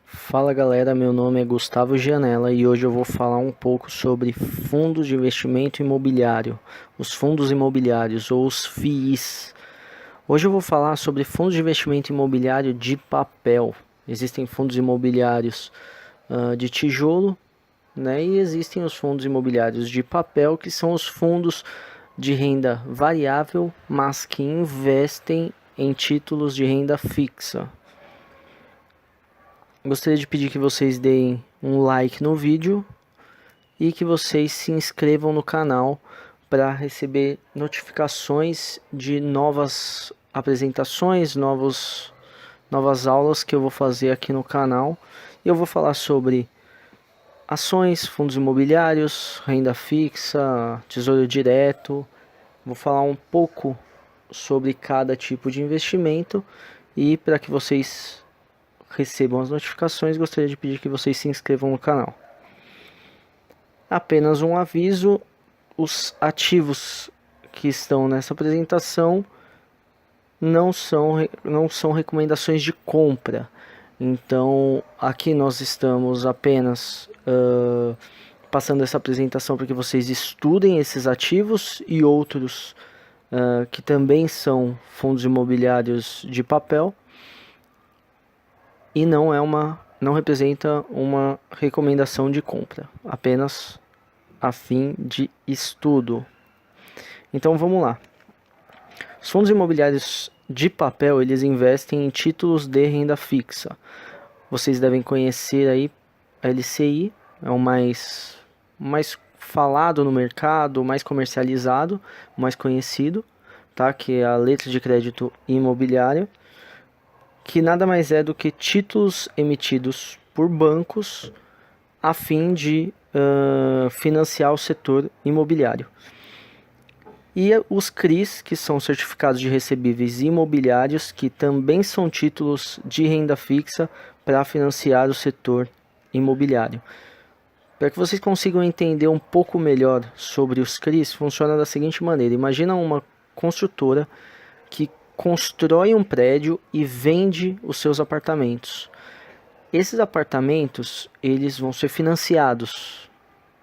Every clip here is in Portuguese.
Fala galera, meu nome é Gustavo Gianella e hoje eu vou falar um pouco sobre fundos de investimento imobiliário, os fundos imobiliários ou os FIIs. Hoje eu vou falar sobre fundos de investimento imobiliário de papel. Existem fundos imobiliários de tijolo, né? E existem os fundos imobiliários de papel, que são os fundos de renda variável, mas que investem em títulos de renda fixa. Gostaria de pedir que vocês deem um like no vídeo e que vocês se inscrevam no canal para receber notificações de novas apresentações, novas aulas que eu vou fazer aqui no canal. Eu vou falar sobre ações, fundos imobiliários, renda fixa, tesouro direto. Vou falar um pouco sobre cada tipo de investimento e para que vocês recebam as notificações, gostaria de pedir que vocês se inscrevam no canal. Apenas um aviso: os ativos que estão nessa apresentação não são recomendações de compra. Então aqui nós estamos apenas passando essa apresentação para que vocês estudem esses ativos e outros que também são fundos imobiliários de papel, e não representa uma recomendação de compra, apenas a fim de estudo. Então vamos lá. Os fundos imobiliários de papel, eles investem em títulos de renda fixa. Vocês devem conhecer aí a LCI, é o mais falado no mercado, o mais comercializado, o mais conhecido, tá? Que é a letra de crédito imobiliária, que nada mais é do que títulos emitidos por bancos a fim de financiar o setor imobiliário. E os CRIs, que são certificados de recebíveis imobiliários, que também são títulos de renda fixa para financiar o setor imobiliário. Para que vocês consigam entender um pouco melhor sobre os CRIs, funciona da seguinte maneira: imagina uma construtora que constrói um prédio e vende os seus apartamentos. Esses apartamentos, eles vão ser financiados,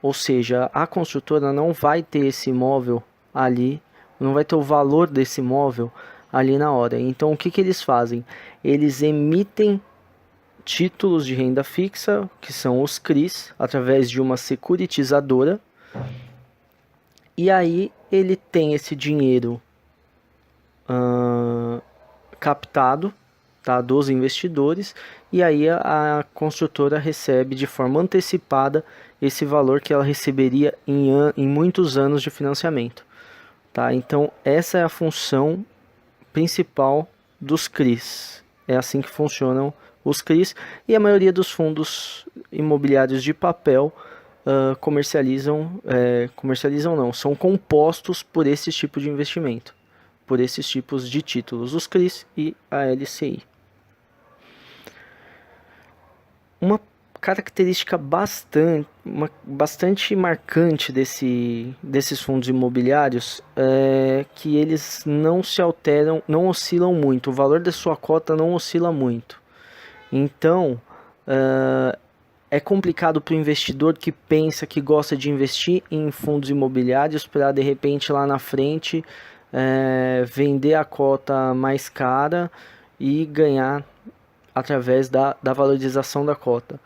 ou seja, a construtora não vai ter esse imóvel ali, não vai ter o valor desse imóvel ali na hora. Então o que eles fazem? Eles emitem títulos de renda fixa, que são os CRIs, através de uma securitizadora, e aí ele tem esse dinheiro captado, tá, dos investidores, e aí a construtora recebe de forma antecipada esse valor que ela receberia em muitos anos de financiamento. Tá? Então essa é a função principal dos CRIs. É assim que funcionam os CRIs, e a maioria dos fundos imobiliários de papel comercializam não, são compostos por esse tipo de investimento, por esses tipos de títulos, os CRIs e a LCI. Uma característica bastante marcante desses fundos imobiliários é que eles não se alteram, não oscilam muito, o valor da sua cota não oscila muito. Então, é complicado para o investidor que pensa que gosta de investir em fundos imobiliários para de repente lá na frente vender a cota mais cara e ganhar através da valorização da cota.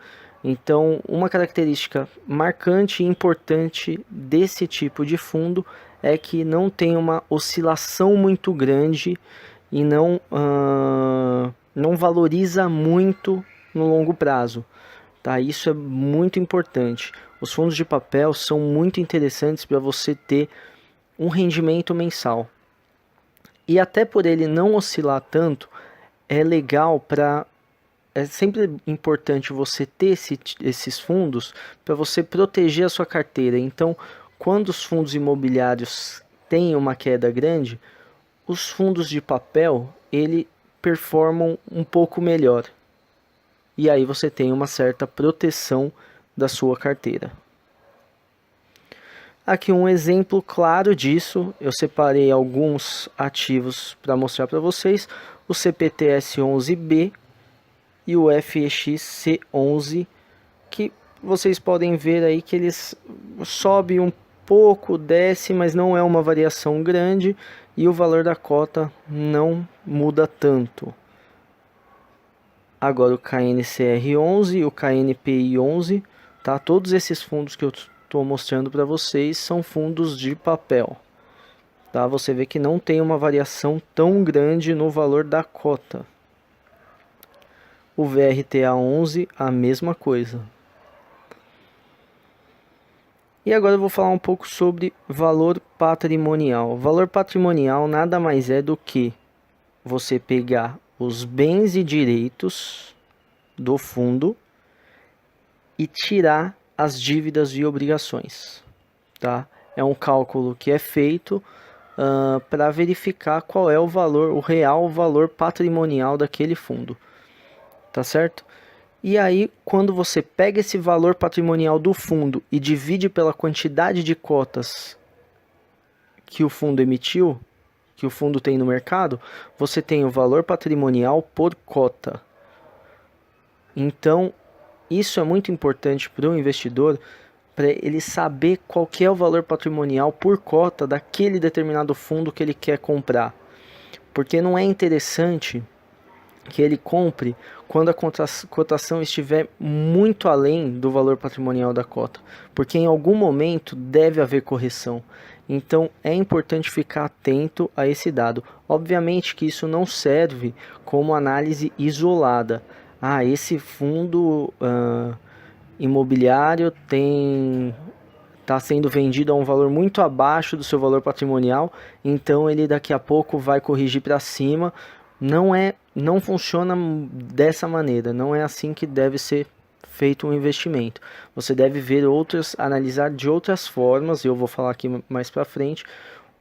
Então, uma característica marcante e importante desse tipo de fundo é que não tem uma oscilação muito grande e não valoriza muito no longo prazo. Tá? Isso é muito importante. Os fundos de papel são muito interessantes para você ter um rendimento mensal. E até por ele não oscilar tanto, é legal para... É sempre importante você ter esses fundos para você proteger a sua carteira. Então, quando os fundos imobiliários têm uma queda grande, os fundos de papel ele performam um pouco melhor. E aí você tem uma certa proteção da sua carteira. Aqui um exemplo claro disso, eu separei alguns ativos para mostrar para vocês. O CPTS11B, e o FEXC11, que vocês podem ver aí que eles sobe um pouco, desce, mas não é uma variação grande e o valor da cota não muda tanto. Agora o KNCR11 e o KNPI11, tá? Todos esses fundos que eu estou mostrando para vocês são fundos de papel. Tá? Você vê que não tem uma variação tão grande no valor da cota. O VRTA11, a mesma coisa. E agora eu vou falar um pouco sobre valor patrimonial. Valor patrimonial nada mais é do que você pegar os bens e direitos do fundo e tirar as dívidas e obrigações, tá? É um cálculo que é feito para verificar qual é o valor, o real valor patrimonial daquele fundo, tá certo? E aí, quando você pega esse valor patrimonial do fundo e divide pela quantidade de cotas que o fundo emitiu, que o fundo tem no mercado, você tem o valor patrimonial por cota. Então, isso é muito importante para o investidor, para ele saber qual que é o valor patrimonial por cota daquele determinado fundo que ele quer comprar. Porque não é interessante que ele compre quando a cotação estiver muito além do valor patrimonial da cota, porque em algum momento deve haver correção. Então é importante ficar atento a esse dado. Obviamente que isso não serve como análise isolada. Ah, esse fundo imobiliário está sendo vendido a um valor muito abaixo do seu valor patrimonial, então ele daqui a pouco vai corrigir para cima. Não funciona dessa maneira, não é assim que deve ser feito um investimento. Você deve ver analisar de outras formas, e eu vou falar aqui mais para frente,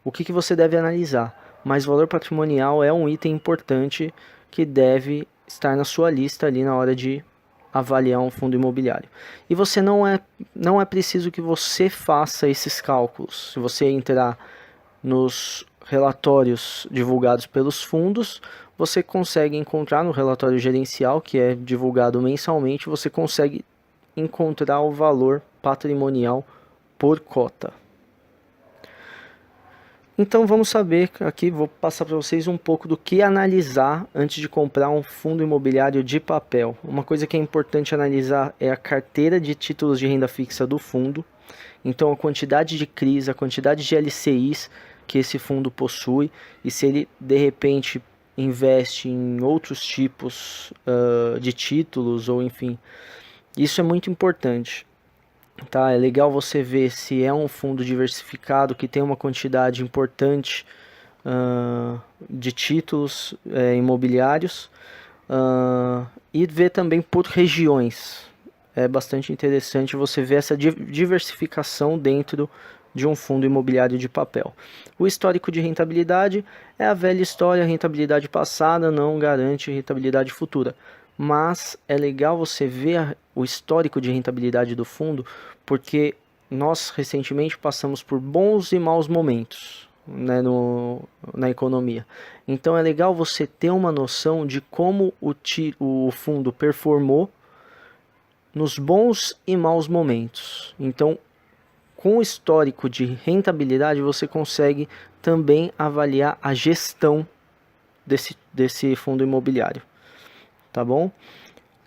o que você deve analisar. Mas valor patrimonial é um item importante que deve estar na sua lista ali na hora de avaliar um fundo imobiliário. E você não é preciso que você faça esses cálculos. Se você entrar nos relatórios divulgados pelos fundos, você consegue encontrar no relatório gerencial, que é divulgado mensalmente, você consegue encontrar o valor patrimonial por cota. Então vamos saber, aqui vou passar para vocês um pouco do que analisar antes de comprar um fundo imobiliário de papel. Uma coisa que é importante analisar é a carteira de títulos de renda fixa do fundo. Então a quantidade de CRIs, a quantidade de LCIs que esse fundo possui e se ele de repente investe em outros tipos de títulos ou enfim. Isso é muito importante. Tá, é legal você ver se é um fundo diversificado que tem uma quantidade importante de títulos imobiliários e ver também por regiões. É bastante interessante você ver essa diversificação dentro de um fundo imobiliário de papel. O histórico de rentabilidade é a velha história, a rentabilidade passada não garante rentabilidade futura. Mas é legal você ver o histórico de rentabilidade do fundo, porque nós recentemente passamos por bons e maus momentos, né, na economia. Então é legal você ter uma noção de como o fundo performou nos bons e maus momentos. Então, com o histórico de rentabilidade, você consegue também avaliar a gestão desse fundo imobiliário. Tá bom?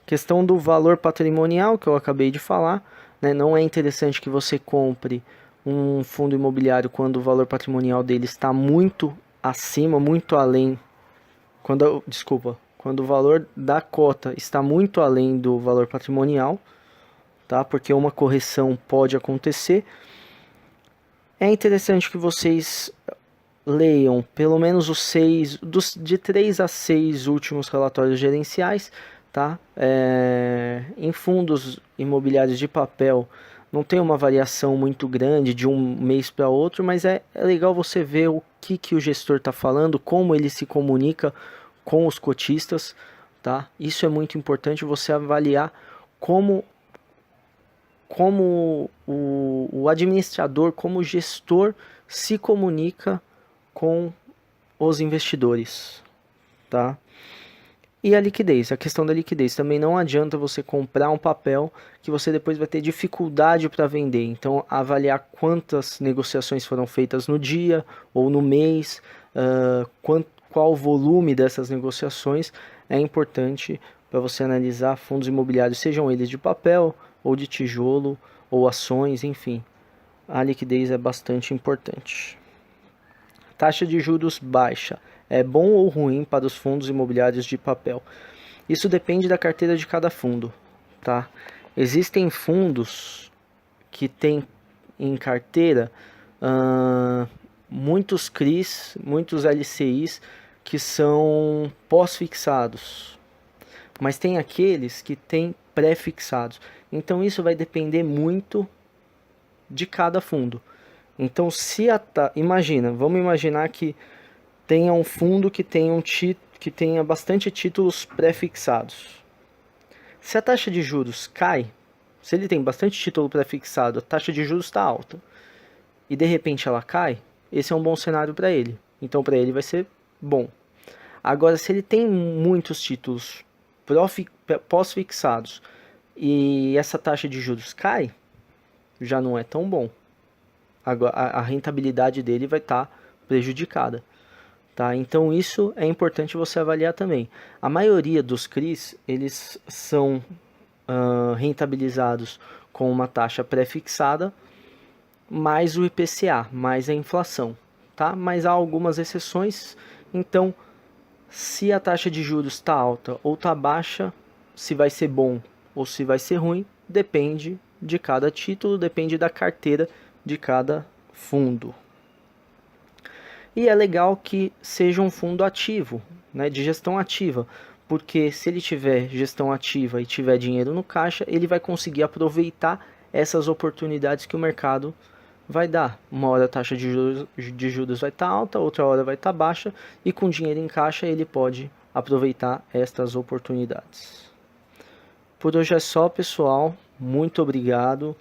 Questão do valor patrimonial que eu acabei de falar, né? Não é interessante que você compre um fundo imobiliário quando o valor patrimonial dele está muito acima, muito além, quando o valor da cota está muito além do valor patrimonial, tá? Porque uma correção pode acontecer. É interessante que vocês leiam pelo menos de 3 a 6 últimos relatórios gerenciais, tá? Em fundos imobiliários de papel não tem uma variação muito grande de um mês para outro, mas é legal você ver o que o gestor está falando, como ele se comunica com os cotistas, tá? Isso é muito importante, você avaliar como o administrador, como o gestor se comunica com os investidores, tá? E a liquidez, a questão da liquidez. Também não adianta você comprar um papel que você depois vai ter dificuldade para vender. Então, avaliar quantas negociações foram feitas no dia ou no mês, qual o volume dessas negociações é importante para você analisar fundos imobiliários, sejam eles de papel ou de tijolo ou ações, enfim. A liquidez é bastante importante. Taxa de juros baixa. É bom ou ruim para os fundos imobiliários de papel? Isso depende da carteira de cada fundo, tá? Existem fundos que têm em carteira muitos CRIs, muitos LCIs que são pós-fixados, mas tem aqueles que têm pré-fixados. Então isso vai depender muito de cada fundo. Então se vamos imaginar que tenha um fundo que tenha bastante títulos pré-fixados. Se a taxa de juros cai, se ele tem bastante título pré-fixado, a taxa de juros está alta, e de repente ela cai, esse é um bom cenário para ele. Então para ele vai ser bom. Agora, se ele tem muitos títulos pós-fixados e essa taxa de juros cai, já não é tão bom. Agora, a rentabilidade dele vai estar prejudicada. Tá? Então isso é importante você avaliar também. A maioria dos CRIs, eles são rentabilizados com uma taxa pré-fixada, mais o IPCA, mais a inflação. Tá? Mas há algumas exceções, então se a taxa de juros está alta ou está baixa, se vai ser bom ou se vai ser ruim, depende de cada título, depende da carteira de cada fundo. E é legal que seja um fundo ativo, né, de gestão ativa, porque se ele tiver gestão ativa e tiver dinheiro no caixa, ele vai conseguir aproveitar essas oportunidades que o mercado vai dar. Uma hora a taxa de juros vai estar alta, outra hora vai estar baixa, e com dinheiro em caixa ele pode aproveitar estas oportunidades. Por hoje é só, pessoal. Muito obrigado.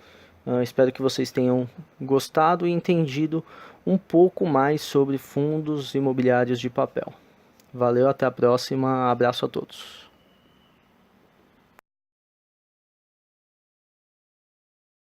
Espero que vocês tenham gostado e entendido um pouco mais sobre fundos imobiliários de papel. Valeu, até a próxima. Abraço a todos.